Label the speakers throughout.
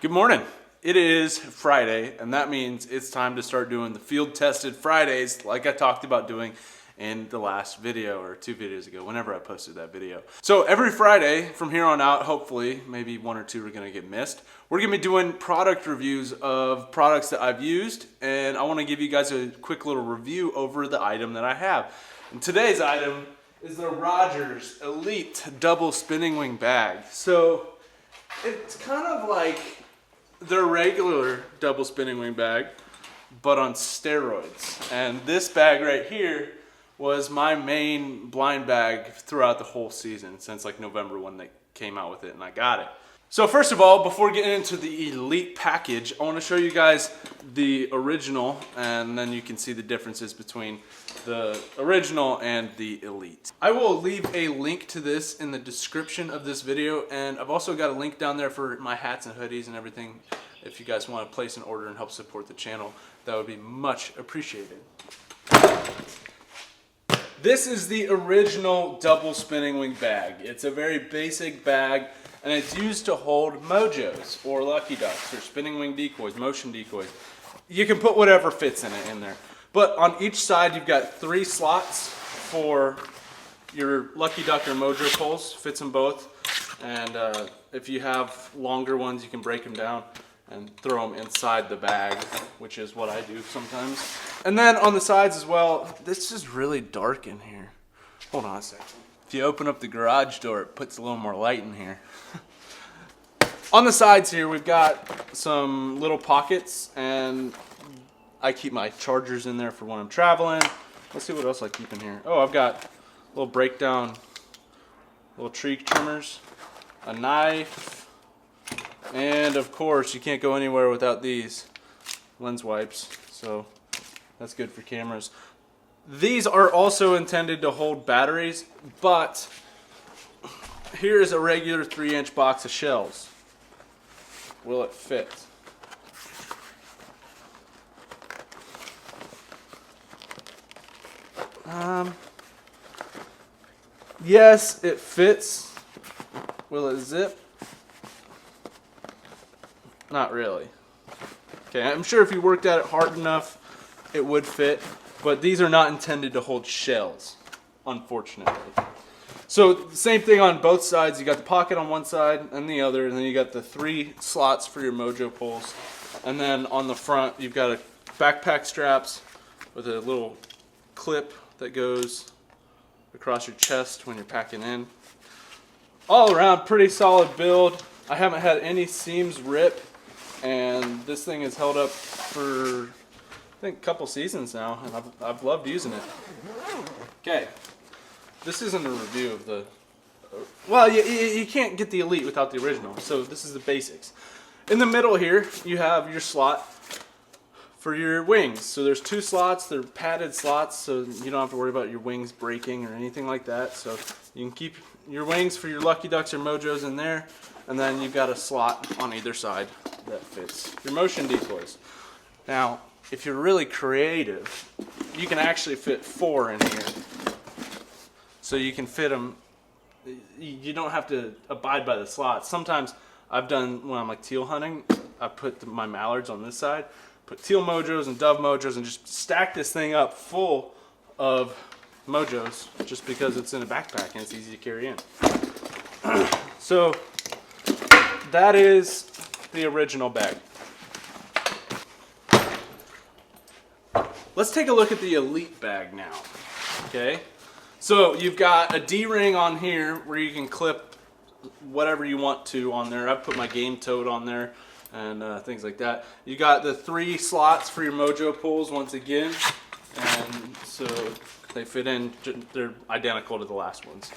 Speaker 1: Good morning. It is Friday, and that means it's time to start doing the field tested Fridays like I talked about doing in the last video or 2 videos ago, whenever I posted that video. So every Friday from here on out, hopefully, maybe 1 or 2 are gonna get missed, we're gonna be doing product reviews of products that I've used, and I wanna give you guys a quick little review over the item that I have. And today's item is the Rogers Elite Double Spinning Wing Bag. So it's kind of like their regular double spinning wing bag, but on steroids. And this bag right here was my main blind bag throughout the whole season, since like November when they came out with it and I got it. So first of all, before getting into the Elite package, I want to show you guys the original, and then you can see the differences between the original and the Elite. I will leave a link to this in the description of this video, and I've also got a link down there for my hats and hoodies and everything. If you guys want to place an order and help support the channel, that would be much appreciated. This is the original double spinning wing bag. It's a very basic bag, and it's used to hold mojos or lucky ducks or spinning wing decoys, motion decoys. You can put whatever fits in it in there. But on each side, you've got 3 slots for your lucky duck or mojo poles. Fits them both. And if you have longer ones, you can break them down and throw them inside the bag, which is what I do sometimes. And then on the sides as well, this is really dark in here. Hold on a second. If you open up the garage door, it puts a little more light in here. On the sides here, we've got some little pockets, and I keep my chargers in there for when I'm traveling. Let's see what else I keep in here. Oh, I've got a little breakdown, little tree trimmers, a knife, and of course, you can't go anywhere without these lens wipes. So that's good for cameras. These are also intended to hold batteries, but here is a regular 3-inch box of shells. Will it fit? Yes, it fits. Will it zip? Not really. Okay, I'm sure if you worked at it hard enough, it would fit, but these are not intended to hold shells, unfortunately. So same thing on both sides. You got the pocket on one side and the other, and then you got the 3 slots for your mojo poles. And then on the front, you've got a backpack straps with a little clip that goes across your chest when you're packing in. All around, pretty solid build. I haven't had any seams rip, and this thing has held up for, I think, a couple seasons now, and I've loved using it. Okay, this isn't a review of the, well, you can't get the Elite without the original, so this is the basics. In the middle here, you have your slot for your wings. So there's 2 slots, they're padded slots, so you don't have to worry about your wings breaking or anything like that. So you can keep your wings for your lucky ducks or mojos in there, and then you've got a slot on either side that fits your motion decoys. Now, if you're really creative, you can actually fit 4 in here. So you can fit them, you don't have to abide by the slots. Sometimes I've done, when I'm like teal hunting, I put my mallards on this side, put teal mojos and dove mojos, and just stack this thing up full of mojos just because it's in a backpack and it's easy to carry in. So that is the original bag. Let's take a look at the Elite bag now. Okay, so you've got a D-ring on here where you can clip whatever you want to on there. I've put my game tote on there and things like that. You got the 3 slots for your mojo pulls once again, and so they fit in, they're identical to the last ones.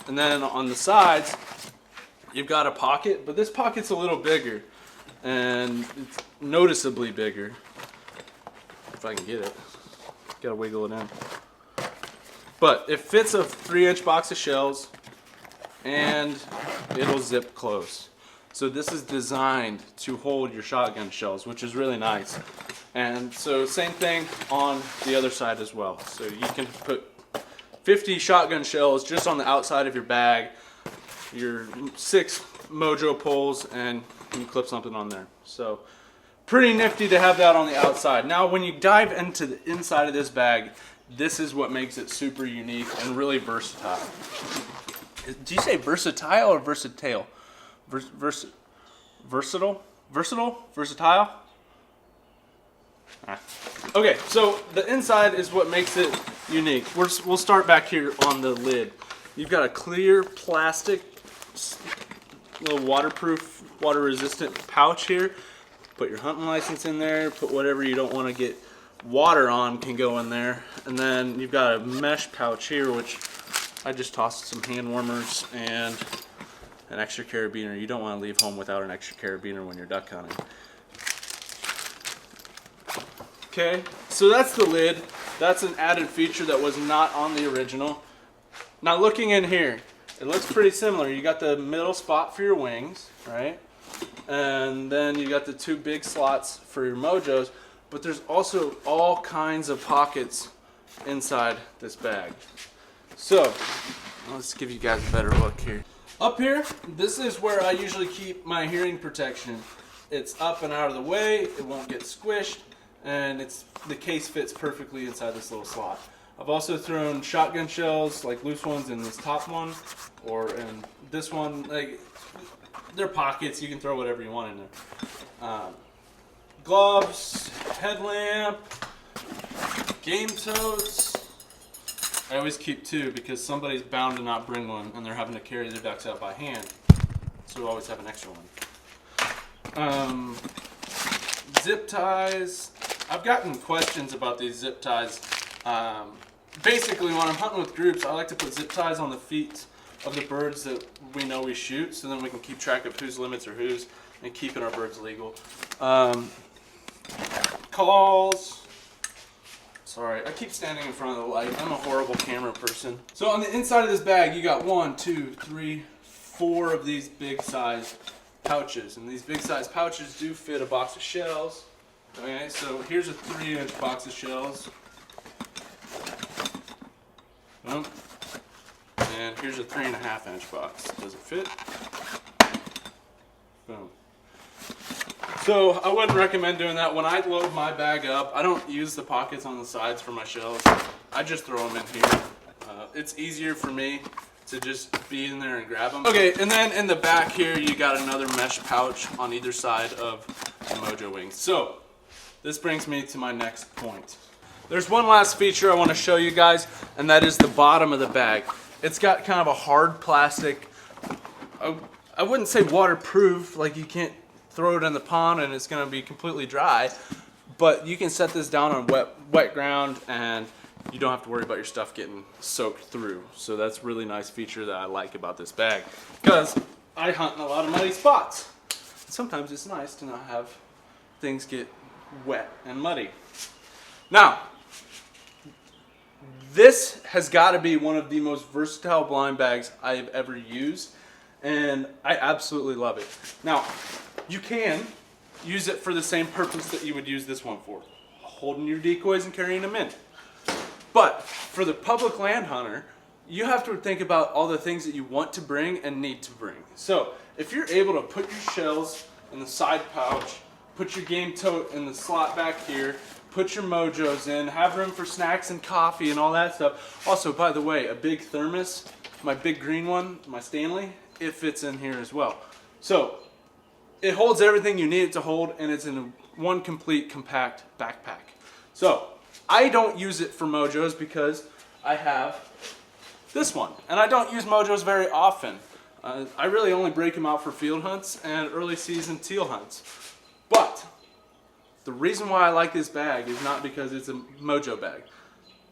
Speaker 1: And then on the sides, you've got a pocket, but this pocket's a little bigger, and it's noticeably bigger. If I can get it, gotta wiggle it in. But it fits a 3-inch box of shells, and it'll zip close. So this is designed to hold your shotgun shells, which is really nice. And so same thing on the other side as well. So you can put 50 shotgun shells just on the outside of your bag, your 6 mojo poles, and and you clip something on there. So pretty nifty to have that on the outside. Now when you dive into the inside of this bag, this is what makes it super unique and really versatile. Do you say versatile or versatile? Versatile? Versatile? Okay, so the inside is what makes it unique. We'll start back here on the lid. You've got a clear plastic, little waterproof, water resistant pouch here. Put your hunting license in there, put whatever you don't want to get water on can go in there. And then you've got a mesh pouch here, which I just tossed some hand warmers and an extra carabiner. You don't want to leave home without an extra carabiner when you're duck hunting. Okay, so that's the lid. That's an added feature that was not on the original. Now looking in here, it looks pretty similar. You got the middle spot for your wings, right? And then you got the two big slots for your mojos, but there's also all kinds of pockets inside this bag. So let's give you guys a better look here. Up here, this is where I usually keep my hearing protection. It's up and out of the way, it won't get squished, and the case fits perfectly inside this little slot. I've also thrown shotgun shells, like loose ones, in this top one, or in this one. Like, they're pockets, you can throw whatever you want in there. Gloves, headlamp, game totes. I always keep two because somebody's bound to not bring one and they're having to carry their ducks out by hand. So we always have an extra one. Zip ties. I've gotten questions about these zip ties. Basically, when I'm hunting with groups, I like to put zip ties on the feet of the birds that we know we shoot, so then we can keep track of whose limits are whose and keeping our birds legal. Calls. Sorry, I keep standing in front of the light. I'm a horrible camera person. So on the inside of this bag, you got 1, 2, 3, 4 of these big size pouches, and these big size pouches do fit a box of shells. Okay, so here's a 3-inch box of shells. Boom. And here's a 3.5-inch box. Does it fit? Boom. So I wouldn't recommend doing that. When I load my bag up, I don't use the pockets on the sides for my shells. I just throw them in here. It's easier for me to just be in there and grab them. Okay, and then in the back here, you got another mesh pouch on either side of the Mojo wings. So this brings me to my next point. There's one last feature I want to show you guys, and that is the bottom of the bag. It's got kind of a hard plastic, I wouldn't say waterproof, like you can't throw it in the pond and it's going to be completely dry, but you can set this down on wet ground and you don't have to worry about your stuff getting soaked through. So that's a really nice feature that I like about this bag, because I hunt in a lot of muddy spots. Sometimes it's nice to not have things get wet and muddy. Now, this has got to be one of the most versatile blind bags I've ever used, and I absolutely love it. Now, you can use it for the same purpose that you would use this one for, holding your decoys and carrying them in. But for the public land hunter, you have to think about all the things that you want to bring and need to bring. So if you're able to put your shells in the side pouch, put your game tote in the slot back here, put your mojos in, have room for snacks and coffee and all that stuff. Also, by the way, a big thermos, my big green one, my Stanley, it fits in here as well. So it holds everything you need it to hold, and it's in one complete compact backpack. So I don't use it for mojos because I have this one, and I don't use mojos very often. I really only break them out for field hunts and early season teal hunts. But the reason why I like this bag is not because it's a mojo bag.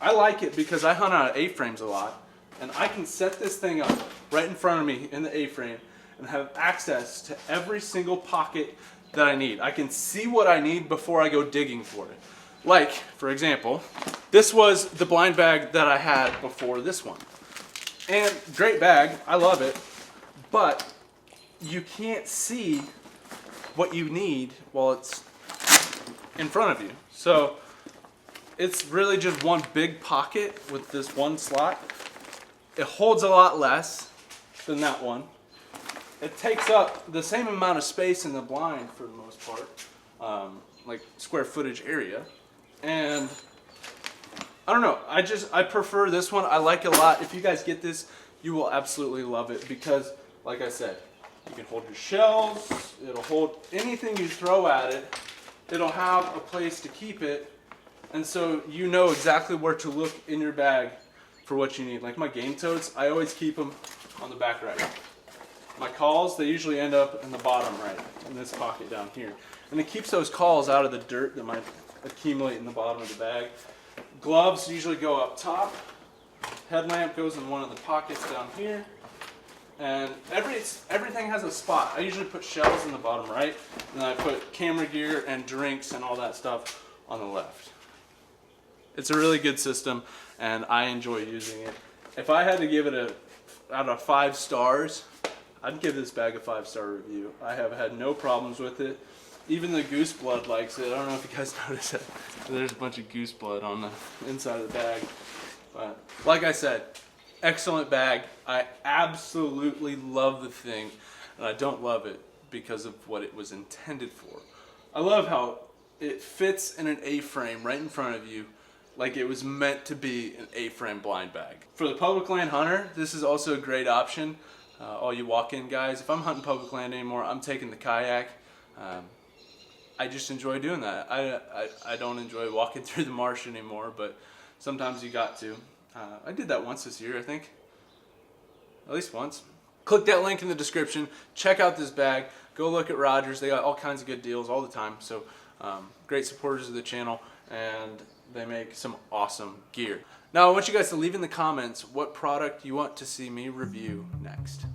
Speaker 1: I like it because I hunt out of A-frames a lot, and I can set this thing up right in front of me in the A-frame and have access to every single pocket that I need. I can see what I need before I go digging for it. Like, for example, this was the blind bag that I had before this one. And great bag, I love it, but you can't see what you need while it's in front of you. So it's really just one big pocket with this one slot. It holds a lot less than that one. it takes up the same amount of space in the blind for the most part, like square footage area. And I don't know, I prefer this one. I like it a lot. If you guys get this, you will absolutely love it because, like I said, you can hold your shells, it'll hold anything you throw at it, it'll have a place to keep it, and so you know exactly where to look in your bag for what you need. Like my game totes, I always keep them on the back right. My calls, they usually end up in the bottom right, in this pocket down here. And it keeps those calls out of the dirt that might accumulate in the bottom of the bag. Gloves usually go up top. Headlamp goes in one of the pockets down here. And everything has a spot. I usually put shells in the bottom right, and then I put camera gear and drinks and all that stuff on the left. It's a really good system, and I enjoy using it. If I had to give it out of 5 stars, I'd give this bag a 5-star review. I have had no problems with it. Even the goose blood likes it. I don't know if you guys noticed that. There's a bunch of goose blood on the inside of the bag. But like I said, excellent bag. I absolutely love the thing, and I don't love it because of what it was intended for. I love how it fits in an A-frame right in front of you, like it was meant to be an A-frame blind bag. For the public land hunter, this is also a great option. All you walk-in guys, if I'm hunting public land anymore, I'm taking the kayak. I just enjoy doing that. I don't enjoy walking through the marsh anymore, but sometimes you got to. I did that once this year, I think. At least once. Click that link in the description. Check out this bag. Go look at Rogers. They got all kinds of good deals all the time. So great supporters of the channel, and they make some awesome gear. Now I want you guys to leave in the comments what product you want to see me review next.